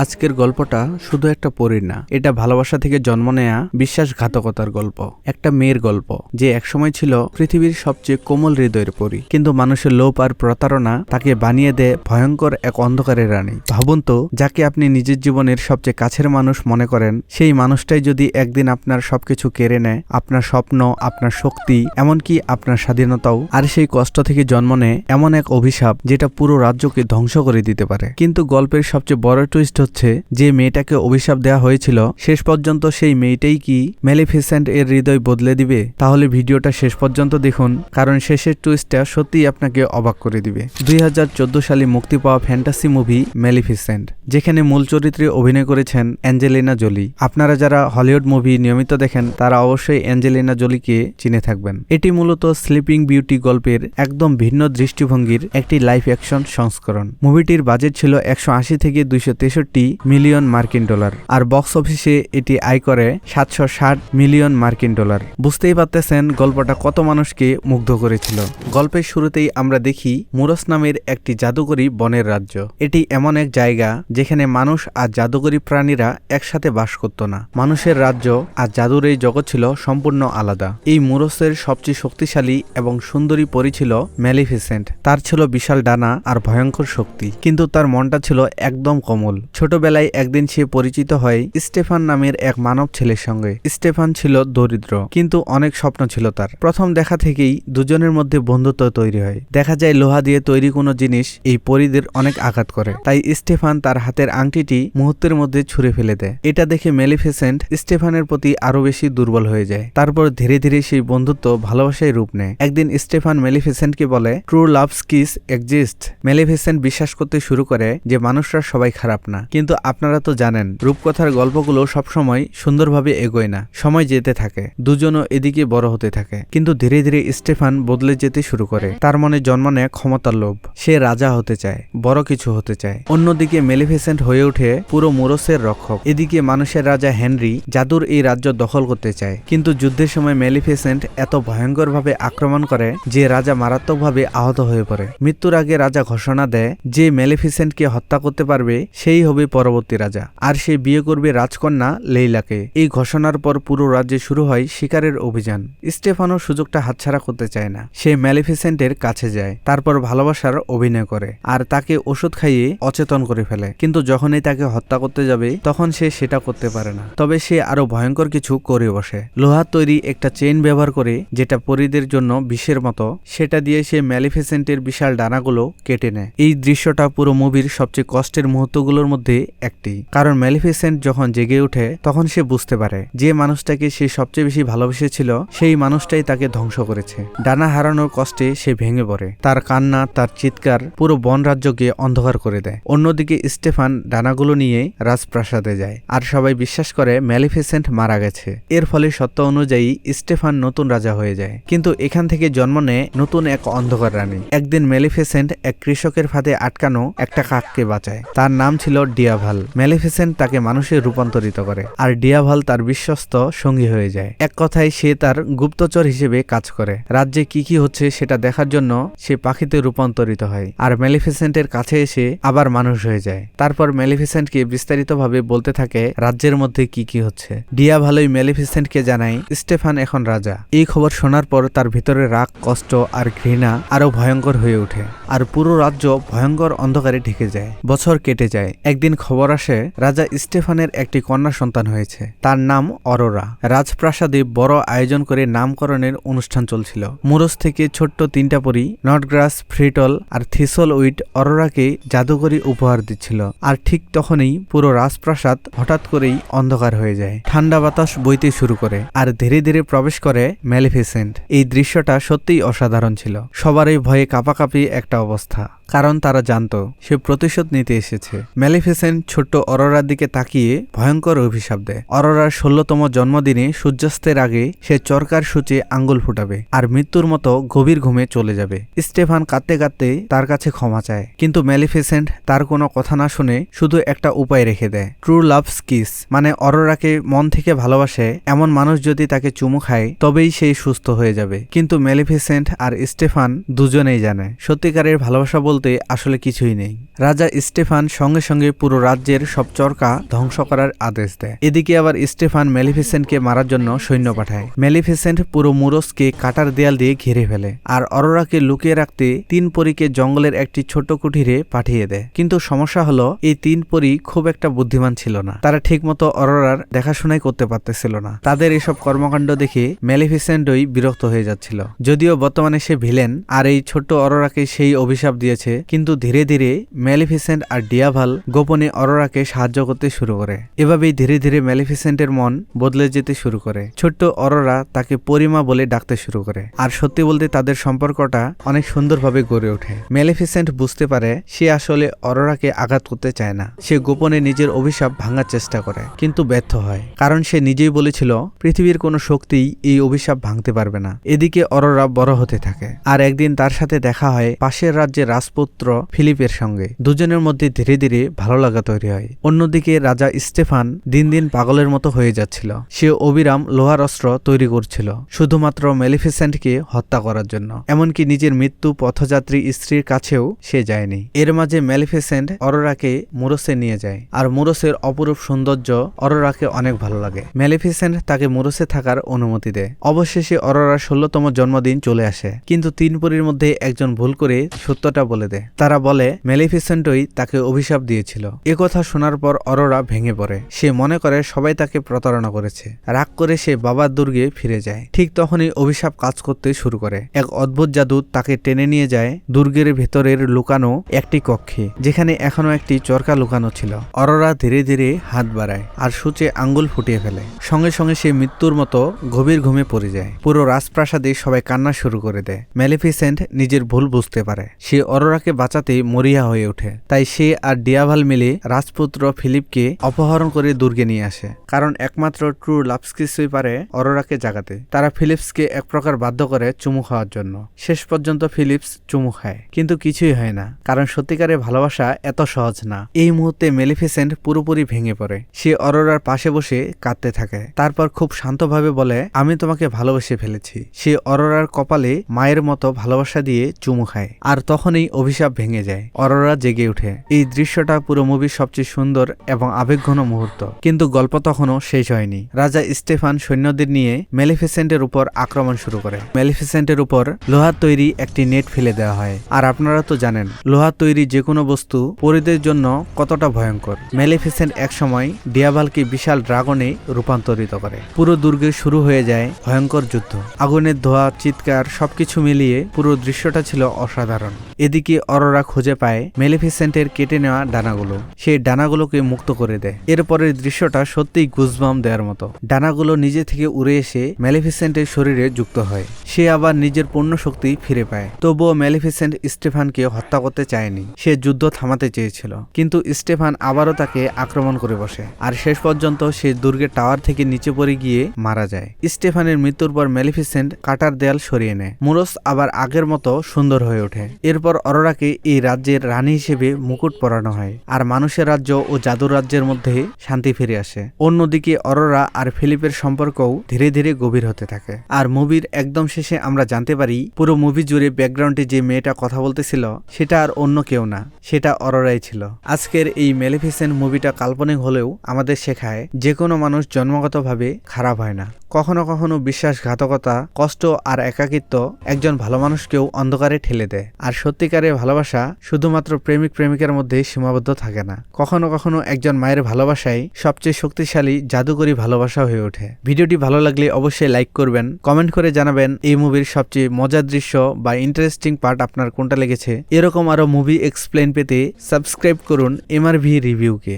আজকের গল্পটা শুধু একটা পরীর না, এটা ভালোবাসা থেকে জন্ম নেয়া বিশ্বাসঘাতকতার গল্প। একটা মেয়ের গল্প যে একসময় ছিল পৃথিবীর সবচেয়ে কোমল হৃদয়ের পরী, কিন্তু মানুষের লোভ আর প্রতারণা তাকে বানিয়ে দেয় ভয়ঙ্কর এক অন্ধকারের রানী। ভাবুন তো, যাকে আপনি নিজের জীবনের সবচেয়ে কাছের মানুষ মনে করেন, সেই মানুষটাই যদি একদিন আপনার সবকিছু কেড়ে নেয়, আপনার স্বপ্ন, আপনার শক্তি, এমনকি আপনার স্বাধীনতাও। আর সেই কষ্ট থেকে জন্ম নেয় এমন এক অভিশাপ যেটা পুরো রাজ্যকে ধ্বংস করে দিতে পারে। কিন্তু গল্পের সবচেয়ে বড় টুইস্ট হচ্ছে, যে মেয়েটাকে অভিশাপ দেওয়া হয়েছিল শেষ পর্যন্ত সেই মেয়েটাই কি মেলিফিসেন্ট এর হৃদয় বদলে দিবে? তাহলে ভিডিওটা শেষ পর্যন্ত দেখুন, কারণ শেষের টুইস্টটা সত্যিই আপনাকে অবাক করে দিবে। 2014 সালে মুক্তি পাওয়া ফ্যান্টাসি মুভি মেলিফিসেন্ট, যেখানে মূল চরিত্রে অভিনয় করেছেন অ্যাঞ্জেলিনা জোলি। আপনারা যারা হলিউড মুভি নিয়মিত দেখেন তারা অবশ্যই অ্যাঞ্জেলিনা জোলিকে চিনে থাকবেন। এটি মূলত স্লিপিং বিউটি গল্পের একদম ভিন্ন দৃষ্টিভঙ্গির একটি লাইভ অ্যাকশন সংস্করণ। মুভিটির বাজেট ছিল 180 থেকে 263 মিলিয়ন মার্কিন ডলার, আর বক্স অফিসে এটি আয় করে 760 মিলিয়ন মার্কিন ডলার। বুঝতেই পারতেছেন গল্পটা কত মানুষকে মুগ্ধ করেছিল। গল্পের শুরুতেই আমরা দেখি মুরস নামের একটি জাদুকরী বনের রাজ্য। এটি এমন এক জায়গা যেখানে মানুষ আর জাদুকরী প্রাণীরা একসাথে বাস করত না। মানুষের রাজ্য আর জাদুর এই জগৎ ছিল সম্পূর্ণ আলাদা। এই মুরসের সবচেয়ে শক্তিশালী এবং সুন্দরী পরী ছিল মেলিফিসেন্ট। তার ছিল বিশাল ডানা আর ভয়ঙ্কর শক্তি, কিন্তু তার মনটা ছিল একদম কোমল। ছোটবেলায় একদিন সে পরিচিত হয় স্টেফান নামের এক মানব ছেলের সঙ্গে। স্টেফান ছিল দরিদ্র, কিন্তু অনেক স্বপ্ন ছিল তার। প্রথম দেখা থেকেই দুজনের মধ্যে বন্ধুত্ব তৈরি হয়। দেখা যায় লোহা দিয়ে তৈরি কোনো জিনিস এই পরীদের অনেক আঘাত করে, তাই স্টেফান তার হাতের আংটিটি মুহূর্তের মধ্যে ছুঁড়ে ফেলে দেয়। এটা দেখে মেলিফিসেন্ট স্টেফানের প্রতি আরো বেশি দুর্বল হয়ে যায়। তারপর ধীরে ধীরে সেই বন্ধুত্ব ভালোবাসায় রূপ নেয়। একদিন স্টেফান মেলিফিসেন্টকে বলে, true loves kiss exist. Maleficent বিশ্বাস করতে শুরু করে যে মানুষরা সবাই খারাপ না, কিন্তু আপনারা তো জানেন রূপকথার গল্পগুলো সবসময় সুন্দরভাবে এগোয় না। সময় যেতে থাকে, দুজনও এদিকে বড় হতে থাকে, কিন্তু ধীরে ধীরে স্টেফান বদলে যেতে শুরু করে। তার মনে জন্ম নেয় ক্ষমতার লোভ। সে রাজা হতে চায়, বড় কিছু হতে চায়। অন্যদিকে মেলিফিসেন্ট হয়ে ওঠে পুরো মুরসের রক্ষক। এদিকে মানুষের রাজা হেনরি জাদুর এই রাজ্য দখল করতে চায়, কিন্তু যুদ্ধের সময় মেলিফিসেন্ট এত ভয়ঙ্করভাবে আক্রমণ করে যে রাজা মারাত্মকভাবে আহত হয়ে পড়ে। মৃত্যুর আগে রাজা ঘোষণা দেয় যে মেলিফিসেন্টকে হত্যা করতে পারবে সেই হবে পরবর্তী রাজা, আর সে বিয়ে করবে রাজকন্যা লেইলাকে। এই ঘোষণার পর পুরো রাজ্যে শুরু হয় শিকারের অভিযান। স্টেফানো সুযোগটা হাতছাড়া করতে চায় না। সে মেলিফিসেন্টের কাছে যায়, তারপর ভালোবাসার অভিনয় করে আর তাকে ওষুধ খাইয়ে অচেতন করে ফেলে। কিন্তু যখনই তাকে হত্যা করতে যাবে তখন সে সেটা করতে পারে না। তবে সে আরো ভয়ঙ্কর কিছু করে বসে। লোহার তৈরি একটা চেইন ব্যবহার করে, যেটা পরীদের জন্য বিষের মতো, সেটা দিয়ে সে মেলিফিসেন্টের বিশাল ডানাগুলো কেটে নেয়। এই দৃশ্যটা পুরো মুভির সবচেয়ে কষ্টের মুহূর্তগুলোর মধ্যে একটি, কারণ মেলিফিসেন্ট যখন জেগে ওঠে তখন সে বুঝতে পারে যে মানুষটাকে সে সবচেয়ে বেশি ভালোবেসেছিল সেই মানুষটাই তাকে ধ্বংস করেছে। ডানা হারানোর কষ্টে সে ভেঙে পড়ে। তার কান্না, তার চিৎকার পুরো বন রাজ্যকে অন্ধকার করে দেয়। অন্যদিকে স্টেফান ডানাগুলো নিয়ে রাজপ্রাসাদে যায়, আর সবাই বিশ্বাস করে মেলিফিসেন্ট মারা গেছে। এর ফলে সত্য অনুযায়ী স্টেফান নতুন রাজা হয়ে যায়। কিন্তু এখান থেকে জন্ম নেয় নতুন এক অন্ধকার রানী। একদিন মেলিফিসেন্ট এক কৃষকের ফাঁদে আটকানো একটা কাককে বাঁচায়। তার নাম ছিল ডিয়াভাল। মেলিফিসেন্ট তাকে মানুষে রূপান্তরিত করে, আর ডিয়াভাল তার বিশ্বস্ত সঙ্গী হয়ে যায়। এক কথায় সে তার গুপ্তচর হিসেবে কাজ করে। রাজ্যে কি কি হচ্ছে সেটা দেখার জন্য সে পাখিতে রূপান্তরিত হয়, আর মেলিফিসেন্টের কাছে এসে আবার মানুষ হয়ে যায়। তারপর মেলিফিসেন্টকে বিস্তারিতভাবে বলতে থাকে রাজ্যের মধ্যে কি কি হচ্ছে। ডিয়াভালই মেলিফিসেন্টকে জানায় স্টেফান এখন রাজা। এই খবর শোনার পর তার ভিতরে রাগ, কষ্ট আর ঘৃণা আরো ভয়ঙ্কর হয়ে ওঠে, আর পুরো রাজ্য ভয়ঙ্কর অন্ধকারে ঢেকে যায়। বছর কেটে যায়। একদিন খবর আসে রাজা স্টেফানের একটি কন্যা সন্তান হয়েছে। তার নাম অরোরা। রাজপ্রাসাদে বড় আয়োজন করে নামকরণের অনুষ্ঠান চলছিল। মুরস থেকে ছোট্ট তিনটা পরী, নটগ্রাস, ফ্রিটল আর থিসল উইড অরোরাকে জাদুকরি উপহার দিচ্ছিল। আর ঠিক তখনই পুরো রাজপ্রাসাদ হঠাৎ করেই অন্ধকার হয়ে যায়। ঠান্ডা বাতাস বইতে শুরু করে, আর ধীরে ধীরে প্রবেশ করে মেলিফিসেন্ট। এই দৃশ্যটা সত্যিই অসাধারণ ছিল। সবারই ভয়ে কাঁপাকাঁপি একটা অবস্থা, কারণ তারা জানতো সে প্রতিশোধ নিতে এসেছে। মেলিফিসেন্ট ছোট্ট অরোরার দিকে তাকিয়ে ভয়ঙ্কর অভিশাপ দেয়। অরোরার 16তম জন্মদিনে সূর্যাস্তের আগে সে চরকার সূচে আঙ্গুল ফুটাবে আর মৃত্যুর মতো গভীর ঘুমে চলে যাবে। স্টেফান কাঁদতে কাঁদতে তার কাছে ক্ষমা চায়, কিন্তু মেলিফিসেন্ট তার কোনো কথা না শুনে শুধু একটা উপায় রেখে দেয়, ট্রু লাভস কিস। মানে অরোরাকে মন থেকে ভালোবাসে এমন মানুষ যদি তাকে চুমু খায় তবেই সেই সুস্থ হয়ে যাবে। কিন্তু মেলিফিসেন্ট আর স্টেফান দুজনেই জানে সত্যিকারের ভালোবাসা বলতে বলতে আসলে কিছুই নেই। রাজা স্টেফান সঙ্গে সঙ্গে পুরো রাজ্যের সব চরকা ধ্বংস করার আদেশ দেয়। এদিকে আবার স্টেফান মেলিফিসেন্টকে মারার জন্য সৈন্য পাঠায়। মেলিফিসেন্ট পুরো মুরোসকে কাটার দেয়াল দিয়ে ঘিরে ফেলে আর অরোরাকে লুকিয়ে রাখতে 3 পরীকে জঙ্গলের একটি ছোট্ট কুঠিরে পাঠিয়ে দেয়। কিন্তু সমস্যা হলো এই 3 পরী খুব একটা বুদ্ধিমান ছিল না। তারা ঠিকমতো অরোরার দেখাশোনাই করতে পারতেছিল না। তাদের এসব কর্মকাণ্ড দেখে মেলিফিসেন্টই বিরক্ত হয়ে যাচ্ছিল। যদিও বর্তমানে সে ভিলেন আর এই ছোট্ট অরোরাকে সেই অভিশাপ দিয়েছে, কিন্তু ধীরে ধীরে মেলিফিসেন্ট আর ডিয়াভাল গোপনে অরোরাকে সাহায্য করতে শুরু করে। এভাবেই ধীরে ধীরে মেলিফিসেন্টের মন বদলে যেতে শুরু করে। ছোট্ট অরোরা তাকে পরিমা বলে ডাকতে শুরু করে আর সত্যি বলতে তাদের সম্পর্কটা অনেক সুন্দরভাবে গড়ে ওঠে। মেলিফিসেন্ট বুঝতে পারে সে আসলে অরোরাকে আঘাত করতে চায় না। সে গোপনে নিজের অভিশাপ ভাঙার চেষ্টা করে, কিন্তু ব্যর্থ হয়, কারণ সে নিজেই বলেছিল পৃথিবীর কোনো শক্তিই এই অভিশাপ ভাঙতে পারবে না। এদিকে অরোরা বড় হতে থাকে আর একদিন তার সাথে দেখা হয় পাশের রাজ্যের রাজপুত্র ফিলিপের সঙ্গে। দুজনের মধ্যে ধীরে ধীরে ভালো লাগা তৈরি হয়। অন্যদিকে রাজা স্টেফান দিন দিন পাগলের মতো হয়ে যাচ্ছিল। সে অবিরাম লোহার অস্ত্র তৈরি করছিল শুধুমাত্র মেলিফিসেন্টকে হত্যা করার জন্য। এমনকি নিজের মৃত্যু পথযাত্রী স্ত্রীর কাছেও সে যায়নি। এর মাঝে মেলিফিসেন্ট অরোরাকে মুরোসে নিয়ে যায় আর মুরোসের অপরূপ সৌন্দর্য অরোরাকে অনেক ভালো লাগে। মেলিফিসেন্ট তাকে মুরোসে থাকার অনুমতি দেয়। অবশেষে অরোরার 16তম জন্মদিন চলে আসে, কিন্তু 3 পরীর মধ্যে একজন ভুল করে সত্যটা বলে দেয়। তারা বলে মেলিফিসেন্টই তাকে অভিশাপ দিয়েছিল। একথা শোনার পর অরোরা ভেঙে পড়ে। সে মনে করে সবাই তাকে প্রতারণা করেছে। রাগ করে সে বাবার দুর্গে ফিরে যায়। ঠিক তখনই অভিশাপ কাজ করতে শুরু করে। এক অদ্ভুত জাদু তাকে টেনে নিয়ে যায় দুর্গের ভেতরের লুকানো একটি কক্ষে, যেখানে এখনো একটি চরকা লুকানো ছিল। অরোরা ধীরে ধীরে হাত বাড়ায় আর সূচে আঙ্গুল ফুটিয়ে ফেলে। সঙ্গে সঙ্গে সে মৃত্যুর মতো গভীর ঘুমে পড়ে যায়। পুরো রাজপ্রাসাদে সবাই কান্না শুরু করে দেয়। মেলিফিসেন্ট নিজের ভুল বুঝতে পারে। সে অরোরাকে বাঁচাতে মরিয়া হয়ে ওঠে। তাই সে আর ডিয়াভাল মিলে রাজপুত্র ফিলিপকে অপহরণ করে দুর্গে নিয়ে আসে, কারণ একমাত্র ট্রু লাভস্কিসই পারে অরোরাকে জাগাতে। তারা ফিলিপসকে এক প্রকার বাধ্য করে চুমু খাওয়ার জন্য। শেষ পর্যন্ত ফিলিপস চুমু খায়, কিন্তু কিছুই হয় না, কারণ সত্যিকারের ভালোবাসা এত সহজ না। এই মুহূর্তে মেলিফিসেন্ট পুরোপুরি ভেঙে পড়ে। সে অরোরার পাশে বসে কাঁদতে থাকে। তারপর খুব শান্তভাবে বলে, আমি তোমাকে ভালোবেসে ফেলেছি। সে অরোরার কপালে মায়ের মতো ভালোবাসা দিয়ে চুমু খায় আর তখনই অভিশাপ ভেঙে যায়। অরোরা জেগে ওঠে। এই দৃশ্যটা পুরো মুভির সবচেয়ে সুন্দর এবং আবেগঘন মুহূর্ত। কিন্তু গল্প তখনও শেষ হয়নি। রাজা স্টেফান সৈন্যদের নিয়ে মেলিফিসেন্টের উপর আক্রমণ শুরু করে। মেলিফিসেন্টের উপর লোহার তৈরি একটি নেট ফেলে দেওয়া হয়। আর আপনারা তো জানেন লোহার তৈরি যে কোনো বস্তু পরীদের জন্য কতটা ভয়ঙ্কর। মেলিফিসেন্ট একসময় ডিয়াভালকে বিশাল ড্রাগনে রূপান্তরিত করে। পুরো দুর্গে শুরু হয়ে যায় ভয়ঙ্কর যুদ্ধ। আগুনের ধোঁয়া, চিৎকার সবকিছু মিলিয়ে পুরো দৃশ্যটা ছিল অসাধারণ। এদিকে অরোরা খুঁজে পায় মেলিফিসেন্টের কেটে নেওয়া ডানাগুলো। সেই ডানাগুলোকে মুক্ত করে দেয়। এরপরের দৃশ্যটা সত্যিই গুজবাম দেওয়ার মতো। ডানাগুলো নিজে থেকে উড়ে এসে মেলিফিসেন্টের শরীরে যুক্ত হয়। সে আবার নিজের পূর্ণ শক্তি ফিরে পায়। তবুও মেলিফিসেন্ট স্টেফানকে হত্যা করতে চায়নি। সে যুদ্ধ থামাতে চেয়েছিল, কিন্তু স্টেফান আবারও তাকে আক্রমণ করে বসে আর শেষ পর্যন্ত সে দুর্গের টাওয়ার থেকে নিচে পড়ে গিয়ে মারা যায়। স্টেফানের মৃত্যুর পর মেলিফিসেন্ট কাটার দেয়াল সরিয়ে নেয়। মুরোস আবার আগের মতো সুন্দর হয়ে ওঠে। এরপর অরোরাকে এই রাজ্যের রানী হিসেবে মুকুট পরানো হয় আর মানুষের রাজ্য ও জাদুর রাজ্যের মধ্যে শান্তি ফিরে আসে। অন্যদিকে অরোরা আর ফিলিপের সম্পর্কও ধীরে ধীরে গভীর হতে থাকে। আর মুভির একদম শেষে আমরা জানতে পারি পুরো মুভি জুড়ে ব্যাকগ্রাউন্ডে যে মেয়েটা কথা বলতেছিল সেটা আর অন্য কেউ না, সেটা অরোরাই ছিল। আজকের এই মেলিফিসেন্ট মুভিটা কাল্পনিক হলেও আমাদের শেখায় যে কোনো মানুষ জন্মগতভাবে খারাপ হয় না। কখনো কখনো বিশ্বাসঘাতকতা, কষ্ট আর একাকিত্ব একজন ভালো মানুষকেও অন্ধকারে ঠেলে দেয়। আর সত্যিকারের ভালোবাসা শুধুমাত্র প্রেমিক প্রেমিকার মধ্যে সীমাবদ্ধ থাকে না। কখনো কখনো একজন মায়ের ভালোবাসাই সবচেয়ে শক্তিশালী জাদুকরী ভালোবাসা হয়ে ওঠে। ভিডিওটি ভালো লাগলে অবশ্যই লাইক করবেন, কমেন্ট করে জানাবেন এই মুভির সবচেয়ে মজার দৃশ্য বা ইন্টারেস্টিং পার্ট আপনার কোনটা লেগেছে। এরকম আরো মুভি এক্সপ্লেন পেতে সাবস্ক্রাইব করুন এমআরভি রিভিউকে।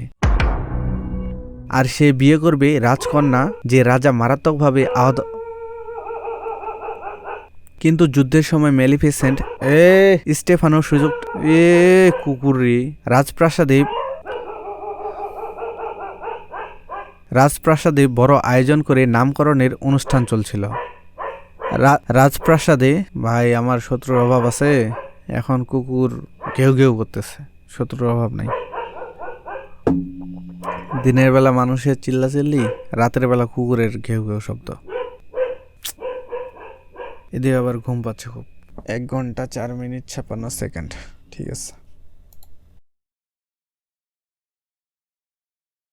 আর সে বিয়ে করবে রাজকন্যা যে রাজা মারাত্মকভাবে আহত। কিন্তু যুদ্ধের সময় মেলিফিসেন্ট স্টেফানো সুযোগ কুকুরি রাজপ্রাসাদে বড় আয়োজন করে নামকরণের অনুষ্ঠান চলছিল। রাজপ্রাসাদে ভাই আমার শত্রুর অভাব আছে। এখন কুকুর ঘেউ ঘেউ করতেছে, শত্রুর অভাব নাই। দিনের বেলা মানুষের চিল্লাচিল্লি, রাতের বেলা কুকুরের ঘেউ ঘেউ শব্দ। এদিকে আবার ঘুম পাচ্ছে খুব। 1 ঘন্টা 4 মিনিট 56 সেকেন্ড। ঠিক আছে।